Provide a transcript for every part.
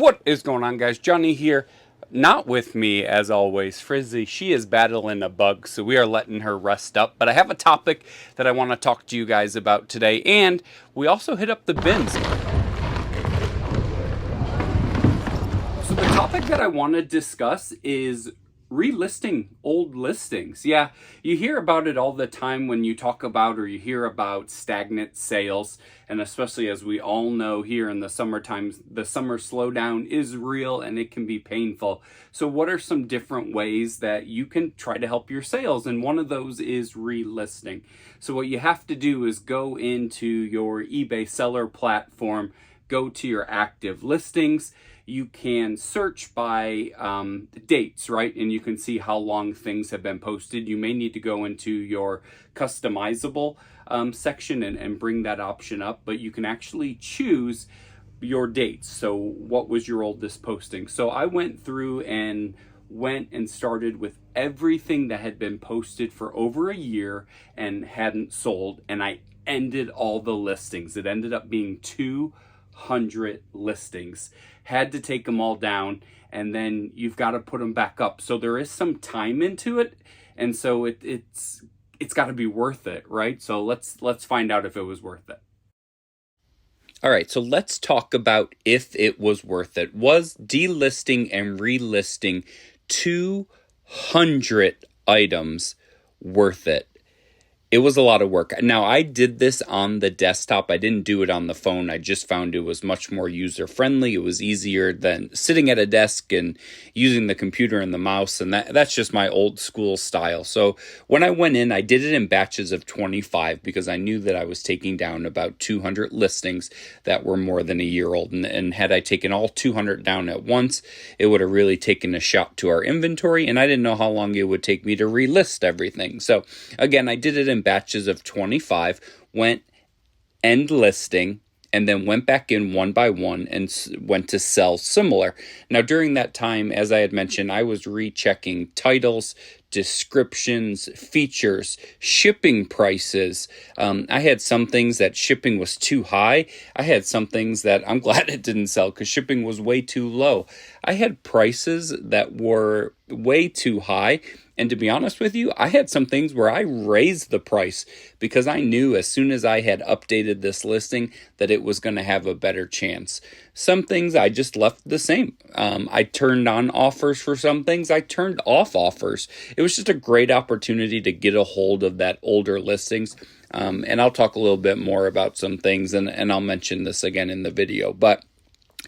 What is going on, guys? Johnny here. Not with me, as always, Frizzy. She is battling a bug, so we are letting her rest up. But I have a topic that I want to talk to you guys about today, and we also hit up the bins. So the topic that I want to discuss is relisting old listings. Yeah, you hear about it all the time when you talk about or you hear about stagnant sales, and especially as we all know here in the summertime, the summer slowdown is real and it can be painful. So what are some different ways that you can try to help your sales? And one of those is relisting. So what you have to do is go into your eBay seller platform, go to your active listings. You can search by dates, right? And you can see how long things have been posted. You may need to go into your customizable section and bring that option up, but you can actually choose your dates. So what was your oldest posting? So I went through and started with everything that had been posted for over a year and hadn't sold, and I ended all the listings. It ended up being 200 listings. Had to take them all down, and then you've got to put them back up. So there is some time into it, and so it's got to be worth it, right? So let's find out if it was worth it. All right, so let's talk about if it was worth it. Was delisting and relisting 200 items worth it? It was a lot of work. Now, I did this on the desktop. I didn't do it on the phone. I just found it was much more user-friendly. It was easier than sitting at a desk and using the computer and the mouse, and that's just my old school style. So when I went in, I did it in batches of 25 because I knew that I was taking down about 200 listings that were more than a year old. And had I taken all 200 down at once, it would have really taken a shot to our inventory, and I didn't know how long it would take me to relist everything. So again, I did it in batches of 25, went end listing, and then went back in one by one and went to sell similar. Now, during that time, as I had mentioned, I was rechecking titles, descriptions, features, shipping prices. I had some things that shipping was too high. I had some things that I'm glad it didn't sell because shipping was way too low. I had prices that were way too high. And to be honest with you, I had some things where I raised the price because I knew as soon as I had updated this listing that it was going to have a better chance. Some things I just left the same. I turned on offers for some things. I turned off offers. It was just a great opportunity to get a hold of that older listings. And I'll talk a little bit more about some things, and I'll mention this again in the video. But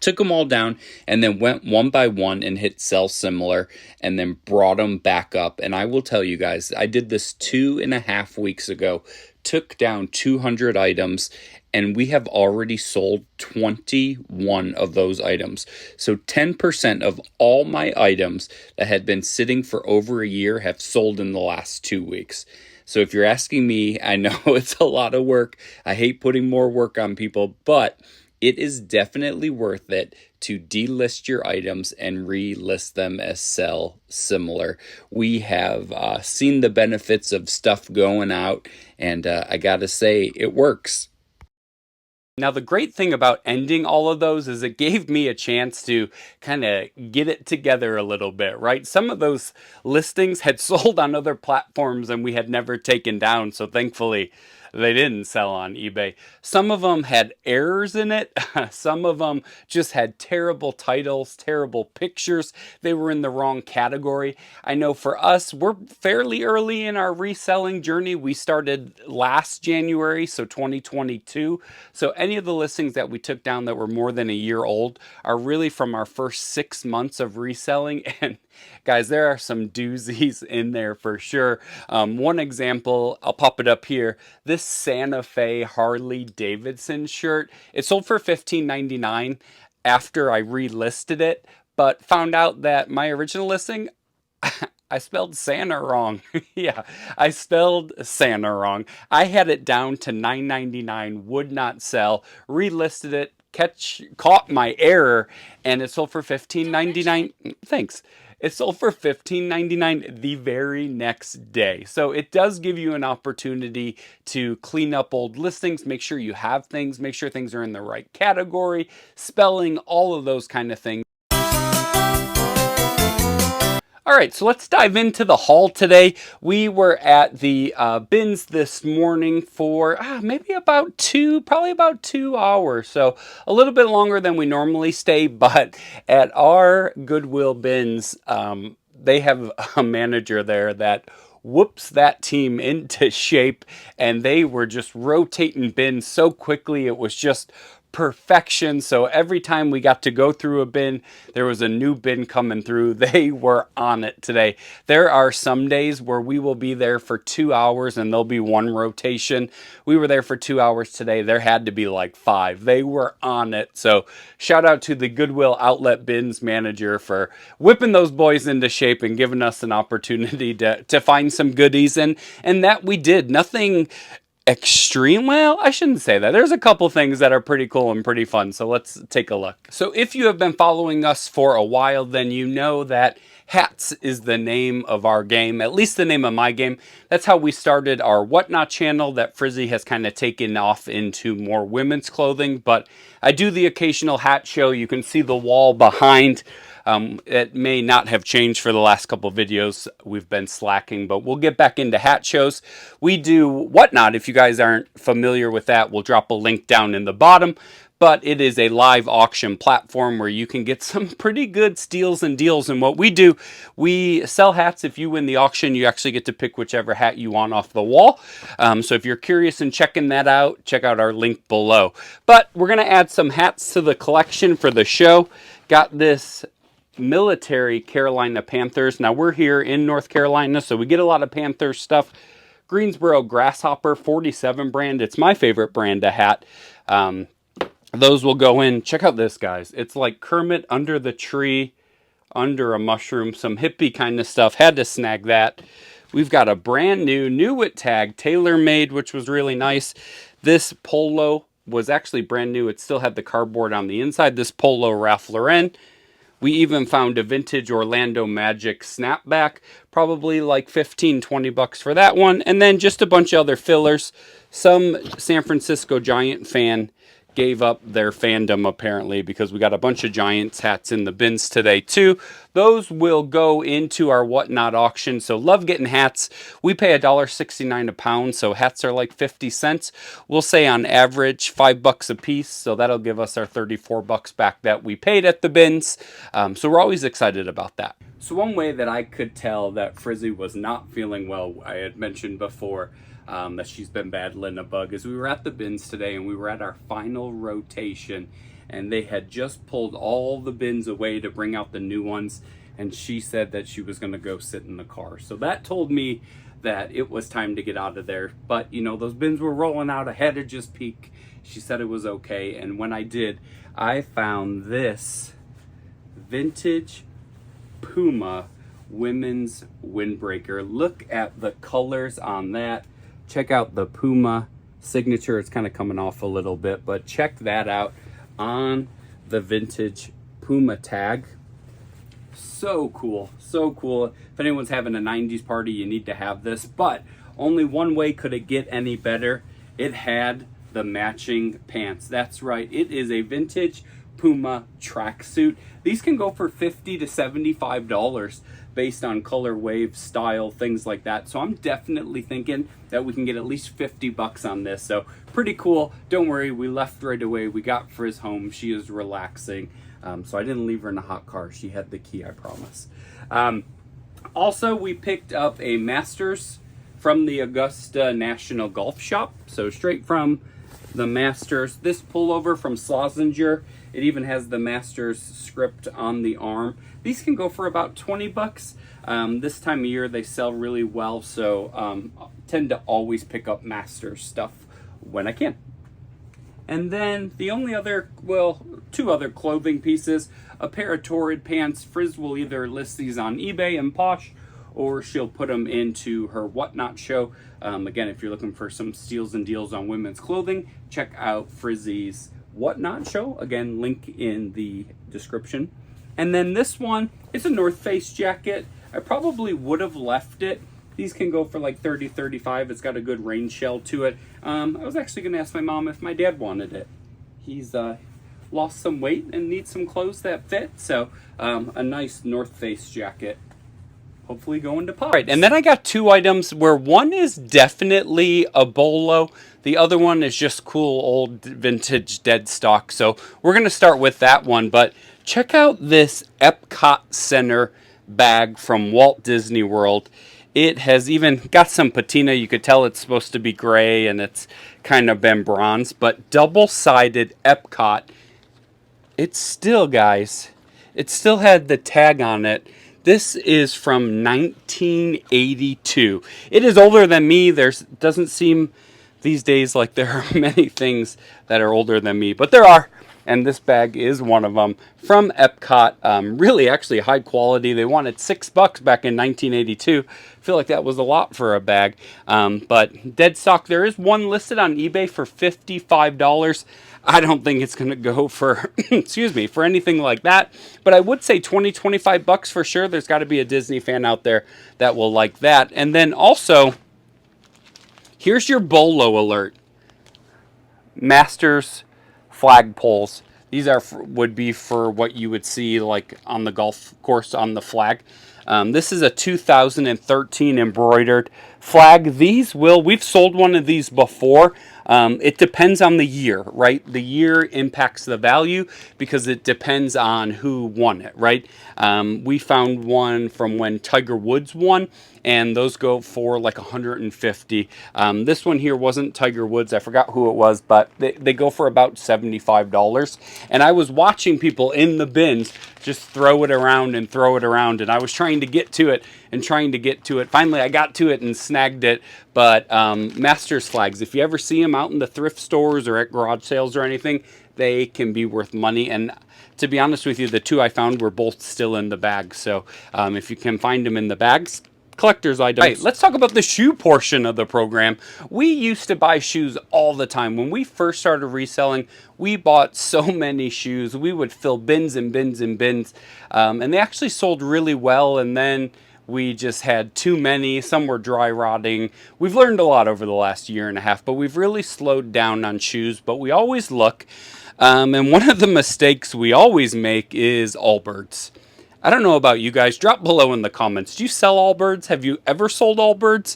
took them all down and then went one by one and hit sell similar and then brought them back up. And I will tell you guys, I did this 2.5 weeks ago, took down 200 items, and we have already sold 21 of those items. So 10% of all my items that had been sitting for over a year have sold in the last 2 weeks. So if you're asking me, I know it's a lot of work. I hate putting more work on people, but it is definitely worth it to delist your items and relist them as sell similar. We have seen the benefits of stuff going out, and I gotta say, it works. Now, the great thing about ending all of those is it gave me a chance to kind of get it together a little bit, right? Some of those listings had sold on other platforms and we had never taken down, so thankfully they didn't sell on eBay. Some of them had errors in it. Some of them just had terrible titles, terrible pictures. They were in the wrong category. I know for us, we're fairly early in our reselling journey. We started last January, so 2022. So any of the listings that we took down that were more than a year old are really from our first 6 months of reselling. And guys, there are some doozies in there for sure. One example, I'll pop it up here. This Santa Fe Harley Davidson shirt, it sold for $15.99 after I relisted it, but found out that my original listing, I spelled Santa wrong. Yeah, I spelled Santa wrong. I had it down to $9.99, would not sell, relisted it, caught my error, and it sold for $15.99. Thanks. It sold for $15.99 the very next day. So it does give you an opportunity to clean up old listings, make sure you have things, make sure things are in the right category, spelling, all of those kind of things. All right, so let's dive into the haul today. We were at the bins this morning for maybe probably about 2 hours. So a little bit longer than we normally stay, but at our Goodwill bins, they have a manager there that whoops that team into shape, and they were just rotating bins so quickly. It was just perfection. So every time we got to go through a bin, there was a new bin coming through. They were on it today. There are some days where we will be there for 2 hours and there'll be one rotation. We were there for 2 hours today. There had to be like 5. They were on it. So shout out to the Goodwill Outlet Bins manager for whipping those boys into shape and giving us an opportunity to find some goodies. And that we did. Nothing extreme. Well, I shouldn't say that. There's a couple things that are pretty cool and pretty fun. So let's take a look. So if you have been following us for a while, then you know that hats is the name of our game, at least the name of my game. That's how we started our Whatnot channel that Frizzy has kind of taken off into more women's clothing. But I do the occasional hat show. You can see the wall behind. It may not have changed for the last couple of videos. We've been slacking, but we'll get back into hat shows. We do Whatnot. If you guys aren't familiar with that, we'll drop a link down in the bottom. But it is a live auction platform where you can get some pretty good steals and deals. And what we do, we sell hats. If you win the auction, you actually get to pick whichever hat you want off the wall. So if you're curious and checking that out, check out our link below. But we're going to add some hats to the collection for the show. Got this military Carolina Panthers. Now we're here in North Carolina, so we get a lot of Panther stuff. Greensboro Grasshopper 47 brand. It's my favorite brand of hat. Those will go in. Check out this, guys. It's like Kermit under the tree, under a mushroom, some hippie kind of stuff. Had to snag that. We've got a brand new with tag, tailor-made, which was really nice. This polo was actually brand new. It still had the cardboard on the inside. This polo Ralph Lauren. We even found a vintage Orlando Magic snapback, probably like 15, 20 bucks for that one. And then just a bunch of other fillers. Some San Francisco Giant fan gave up their fandom apparently because we got a bunch of Giants hats in the bins today too. Those will go into our Whatnot auction. So love getting hats. We pay $1.69 a pound, so hats are like 50 cents. We'll say on average $5 a piece, so that'll give us our 34 bucks back that we paid at the bins. So we're always excited about that. So one way that I could tell that Frizzy was not feeling well, I had mentioned before, that she's been battling a bug, is we were at the bins today and we were at our final rotation and they had just pulled all the bins away to bring out the new ones, and she said that she was going to go sit in the car. So that told me that it was time to get out of there. But you know, those bins were rolling out. I had to just peek. She said it was okay, and when I did, I found this vintage Puma women's windbreaker. Look at the colors on that. Check out the Puma signature. It's kind of coming off a little bit, but check that out on the vintage Puma tag. So cool, so cool. If anyone's having a 90s party, you need to have this, but only one way could it get any better. It had the matching pants. That's right, it is a vintage Puma tracksuit. These can go for $50 to $75 based on color, wave, style, things like that. So I'm definitely thinking that we can get at least 50 bucks on this. So pretty cool. Don't worry, we left right away. We got Frizz home. She is relaxing. So I didn't leave her in a hot car. She had the key, I promise. Also, we picked up a Masters from the Augusta National Golf Shop. So straight from the Masters. This pullover from Slazenger. It even has the Masters script on the arm. These can go for about 20 bucks. This time of year they sell really well, so tend to always pick up Masters stuff when I can. And then the only other, well, 2 other clothing pieces, a pair of Torrid pants. Frizz will either list these on eBay and Posh, or she'll put them into her Whatnot show. Again, if you're looking for some steals and deals on women's clothing, check out Frizzy's Whatnot show. Again, link in the description. And then this one, it's a North Face jacket. I probably would have left it. These can go for like 30, 35. It's got a good rain shell to it. I was actually going to ask my mom if my dad wanted it. He's lost some weight and needs some clothes that fit. So a nice North Face jacket. Hopefully going to pop. Right, and then I got two items where one is definitely a bolo. The other one is just cool old vintage dead stock. So we're going to start with that one. But check out this Epcot Center bag from Walt Disney World. It has even got some patina. You could tell it's supposed to be gray and it's kind of been bronze. But double-sided Epcot. It's still, guys, it still had the tag on it. This is from 1982. It is older than me. Doesn't seem these days like there are many things that are older than me, but there are. And this bag is one of them from Epcot. Really, actually high quality. They wanted $6 back in 1982. I feel like that was a lot for a bag. But dead stock, there is one listed on eBay for $55. I don't think it's going to go for, excuse me, for anything like that. But I would say 20, 25 bucks for sure. There's got to be a Disney fan out there that will like that. And then also, here's your bolo alert. Masters flagpoles. These would be for what you would see like on the golf course on the flag. This is a 2013 embroidered flag. We've sold one of these before. It depends on the year, right? The year impacts the value because it depends on who won it, right? We found one from when Tiger Woods won, and those go for like 150. This one here wasn't Tiger Woods. I forgot who it was, but they go for about $75. And I was watching people in the bins just throw it around, and I was trying to get to it and trying to get to it. Finally, I got to it and snagged it. But Masters flags, if you ever see them out in the thrift stores or at garage sales or anything, they can be worth money. And to be honest with you, the two I found were both still in the bag. So if you can find them in the bags, collector's items. Right, let's talk about the shoe portion of the program. We used to buy shoes all the time. When we first started reselling, we bought so many shoes. We would fill bins and bins and bins. And they actually sold really well. And then we just had too many. Some were dry rotting. We've learned a lot over the last year and a half, but we've really slowed down on shoes. But we always look. And one of the mistakes we always make is Allbirds. I don't know about you guys. Drop below in the comments. Do you sell Allbirds? Have you ever sold Allbirds?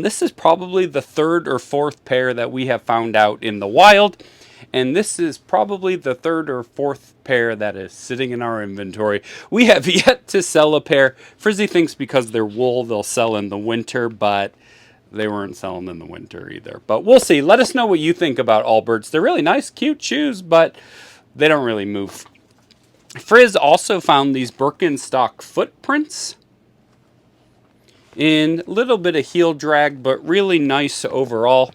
This is probably the third or fourth pair that we have found out in the wild. And this is probably the third or fourth pair that is sitting in our inventory. We have yet to sell a pair. Frizzy thinks because they're wool, they'll sell in the winter, but they weren't selling in the winter either. But we'll see. Let us know what you think about Allbirds. They're really nice, cute shoes, but they don't really move. Frizz also found these Birkenstock footprints in a little bit of heel drag, but really nice overall.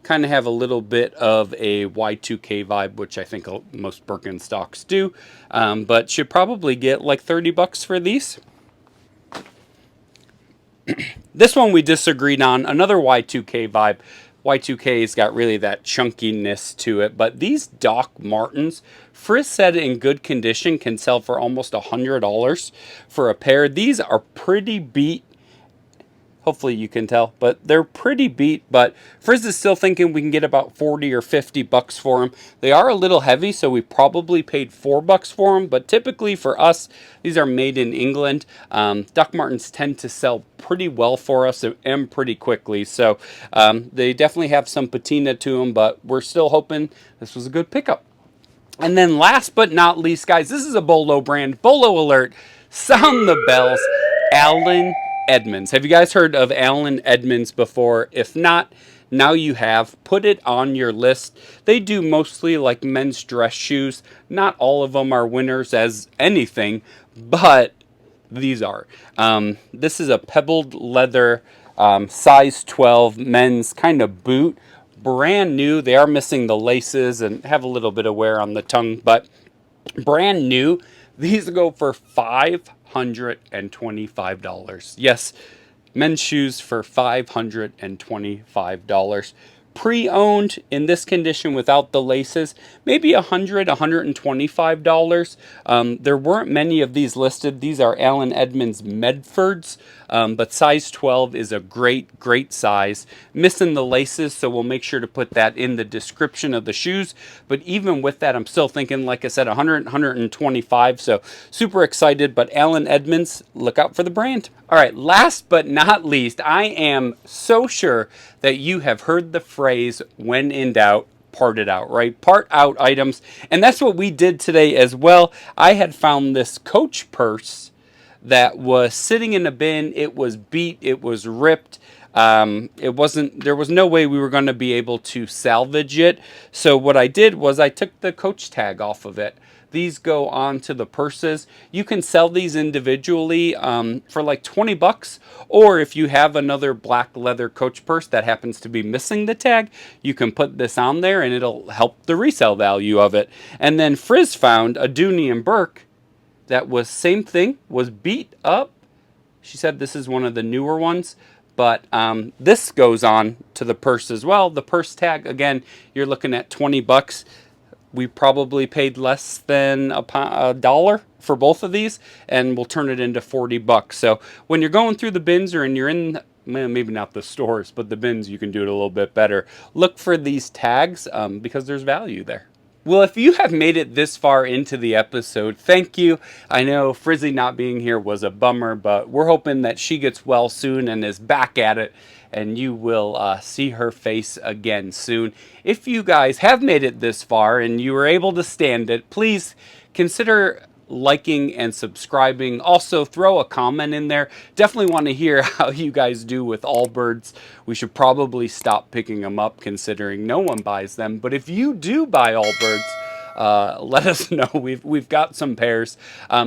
Kind of have a little bit of a Y2K vibe, which I think most Birkenstocks do, but should probably get like 30 bucks for these. This one we disagreed on, another Y2K vibe. Y2K's got really that chunkiness to it, but these Doc Martens, Frizz said in good condition, can sell for almost $100 for a pair. These are pretty beat. Hopefully you can tell, but they're pretty beat, but Frizz is still thinking we can get about 40 or 50 bucks for them. They are a little heavy, so we probably paid $4 for them, but typically for us, these are made in England. Doc Martens tend to sell pretty well for us and pretty quickly, so they definitely have some patina to them, but we're still hoping this was a good pickup. And then last but not least, guys, this is a Bolo brand. Bolo alert, sound the bells. Allen Edmonds. Have you guys heard of Allen Edmonds before? If not, now you have. Put it on your list. They do mostly like men's dress shoes. Not all of them are winners as anything, but these are. This is a pebbled leather size 12 men's kind of boot. Brand new. They are missing the laces and have a little bit of wear on the tongue, but brand new. These go for $525. Yes, men's shoes for $525. Pre-owned in this condition without the laces, maybe $125. There weren't many of these listed. These are Allen Edmonds Medfords, but size 12 is a great size. Missing the laces, so we'll make sure to put that in the description of the shoes. But even with that, I'm still thinking, like I said, 125. So super excited. But Allen Edmonds, look out for the brand. All right, last but not least, I am so sure that you have heard the phrase, when in doubt, part it out, right? Part out items. And that's what we did today as well. I had found this Coach purse that was sitting in a bin. It was beat, it was ripped. There was no way we were going to be able to salvage it. So what I did was I took the Coach tag off of it. These go on to the purses. You can sell these individually for like 20 bucks. Or if you have another black leather Coach purse that happens to be missing the tag, you can put this on there and it'll help the resale value of it. And then Frizz found a Dooney and Burke that was same thing, was beat up. She said this is one of the newer ones. But this goes on to the purse as well. The purse tag, again, you're looking at 20 bucks. We probably paid less than a dollar for both of these, and we'll turn it into 40 bucks. So when you're going through the bins or you're in, maybe not the stores, but the bins, you can do it a little bit better. Look for these tags because there's value there. Well, if you have made it this far into the episode, thank you. I know Frizzy not being here was a bummer, but we're hoping that she gets well soon and is back at it, and you will see her face again soon. If you guys have made it this far and you were able to stand it, please consider liking and subscribing. Also throw a comment in there. Definitely want to hear how you guys do with Allbirds. We should probably stop picking them up considering no one buys them. But if you do buy Allbirds, let us know. We've got some pairs.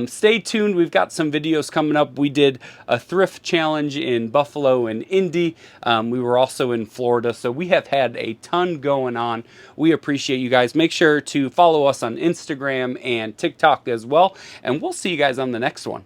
Stay tuned. We've got some videos coming up. We did a thrift challenge in Buffalo and Indy. We were also in Florida. So we have had a ton going on. We appreciate you guys. Make sure to follow us on Instagram and TikTok as well. And we'll see you guys on the next one.